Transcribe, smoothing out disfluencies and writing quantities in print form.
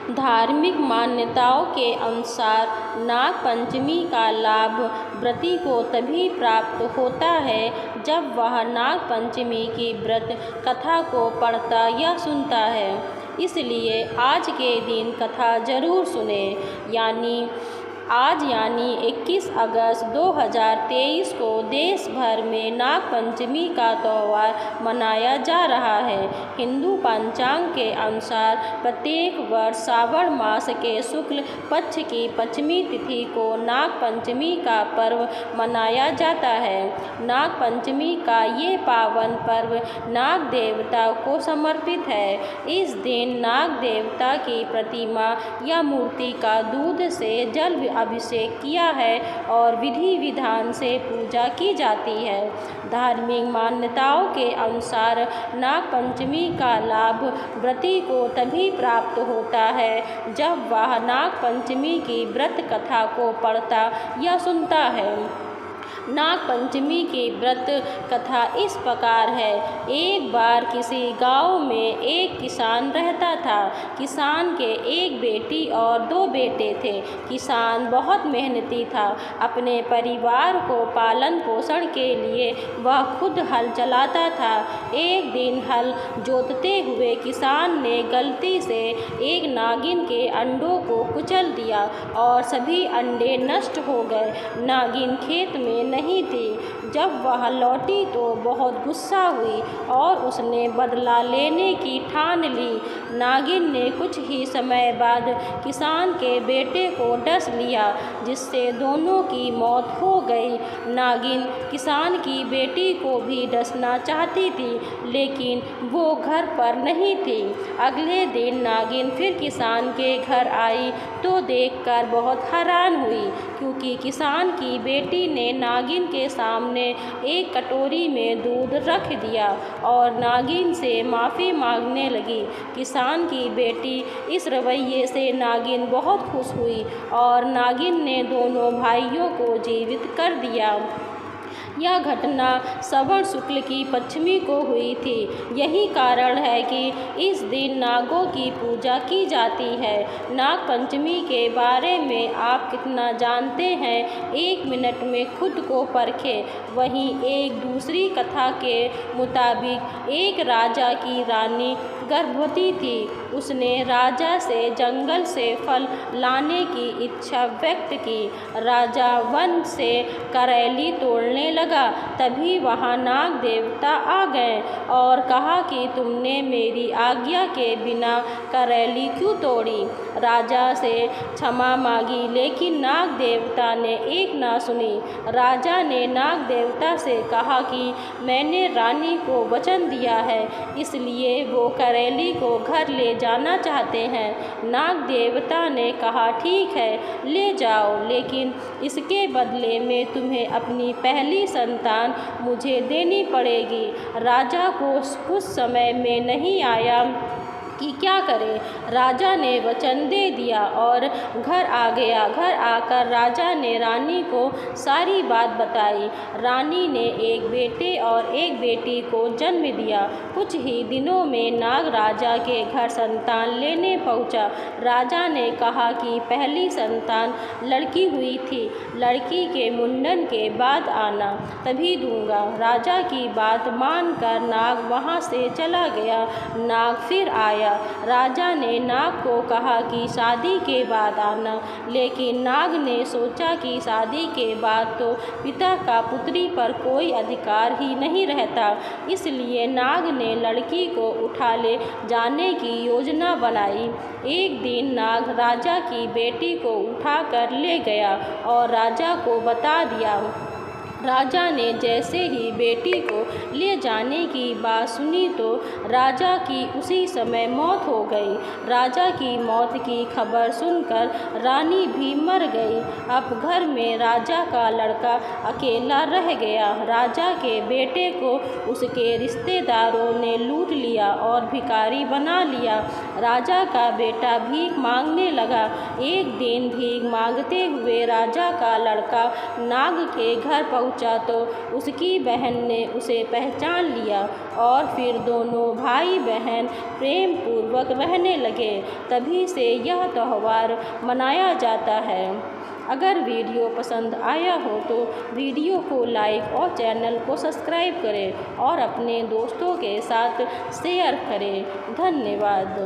धार्मिक मान्यताओं के अनुसार नाग पंचमी का लाभ व्रती को तभी प्राप्त होता है जब वह नाग पंचमी की व्रत कथा को पढ़ता या सुनता है। इसलिए आज के दिन कथा जरूर सुने। आज यानी 21 अगस्त 2023 को देश भर में नाग पंचमी का त्यौहार मनाया जा रहा है। हिंदू पंचांग के अनुसार प्रत्येक वर्ष श्रावण मास के शुक्ल पक्ष की पंचमी तिथि को नाग पंचमी का पर्व मनाया जाता है। नाग पंचमी का ये पावन पर्व नाग देवता को समर्पित है। इस दिन नाग देवता की प्रतिमा या मूर्ति का दूध से जल अभिषेक किया है और विधि विधान से पूजा की जाती है। धार्मिक मान्यताओं के अनुसार नाग पंचमी का लाभ व्रती को तभी प्राप्त होता है जब वह नाग पंचमी की व्रत कथा को पढ़ता या सुनता है। नाग पंचमी की व्रत कथा इस प्रकार है। एक बार किसी गांव में एक किसान रहता था। किसान के एक बेटी और 2 बेटे थे। किसान बहुत मेहनती था। अपने परिवार को पालन पोषण के लिए वह खुद हल चलाता था। एक दिन हल जोतते हुए किसान ने गलती से एक नागिन के अंडों को कुचल दिया और सभी अंडे नष्ट हो गए। नागिन खेत में नहीं थी। जब वह लौटी तो बहुत गुस्सा हुई और उसने बदला लेने की ठान ली। नागिन ने कुछ ही समय बाद किसान के बेटे को डस लिया, जिससे दोनों की मौत हो गई। नागिन किसान की बेटी को भी डसना चाहती थी, लेकिन वो घर पर नहीं थी। अगले दिन नागिन फिर किसान के घर आई तो देखकर बहुत हैरान हुई, क्योंकि किसान की बेटी ने नागिन के सामने एक कटोरी में दूध रख दिया और नागिन से माफ़ी मांगने लगी। किसान की बेटी इस रवैये से नागिन बहुत खुश हुई और नागिन ने दोनों भाइयों को जीवित कर दिया। यह घटना श्रावण शुक्ल की पंचमी को हुई थी। यही कारण है कि इस दिन नागों की पूजा की जाती है। नाग पंचमी के बारे में आप कितना जानते हैं, 1 मिनट में खुद को परखें। वहीं एक दूसरी कथा के मुताबिक एक राजा की रानी गर्भवती थी। उसने राजा से जंगल से फल लाने की इच्छा व्यक्त की। राजा वन से करेली तोड़ने लगा। तभी वहाँ नाग देवता आ गए और कहा कि तुमने मेरी आज्ञा के बिना करेली क्यों तोड़ी। राजा से क्षमा मांगी, लेकिन नाग देवता ने एक ना सुनी। राजा ने नाग देवता से कहा कि मैंने रानी को वचन दिया है, इसलिए वो करेली को घर ले जाना चाहते हैं। नाग देवता ने कहा ठीक है, ले जाओ, लेकिन इसके बदले में तुम्हें अपनी पहली संतान मुझे देनी पड़ेगी। राजा को कुछ समय में नहीं आया कि क्या करे। राजा ने वचन दे दिया और घर आ गया। घर आकर राजा ने रानी को सारी बात बताई। रानी ने एक बेटे और एक बेटी को जन्म दिया। कुछ ही दिनों में नाग राजा के घर संतान लेने पहुंचा। राजा ने कहा कि पहली संतान लड़की हुई थी, लड़की के मुंडन के बाद आना, तभी दूंगा। राजा की बात मानकर नाग वहां से चला गया। नाग फिर आया। राजा ने नाग को कहा कि शादी के बाद आना, लेकिन नाग ने सोचा कि शादी के बाद तो पिता का पुत्री पर कोई अधिकार ही नहीं रहता। इसलिए नाग ने लड़की को उठा ले जाने की योजना बनाई। एक दिन नाग राजा की बेटी को उठाकर ले गया और राजा को बता दिया। राजा ने जैसे ही बेटी को ले जाने की बात सुनी तो राजा की उसी समय मौत हो गई। राजा की मौत की खबर सुनकर रानी भी मर गई। अब घर में राजा का लड़का अकेला रह गया। राजा के बेटे को उसके रिश्तेदारों ने लूट लिया और भिखारी बना लिया। राजा का बेटा भीख मांगने लगा। एक दिन भीख मांगते हुए राजा का लड़का नाग के घर पहुँचा। पहुंचा तो उसकी बहन ने उसे पहचान लिया और फिर दोनों भाई बहन प्रेम पूर्वक रहने लगे। तभी से यह त्यौहार मनाया जाता है। अगर वीडियो पसंद आया हो तो वीडियो को लाइक और चैनल को सब्सक्राइब करें और अपने दोस्तों के साथ शेयर करें। धन्यवाद।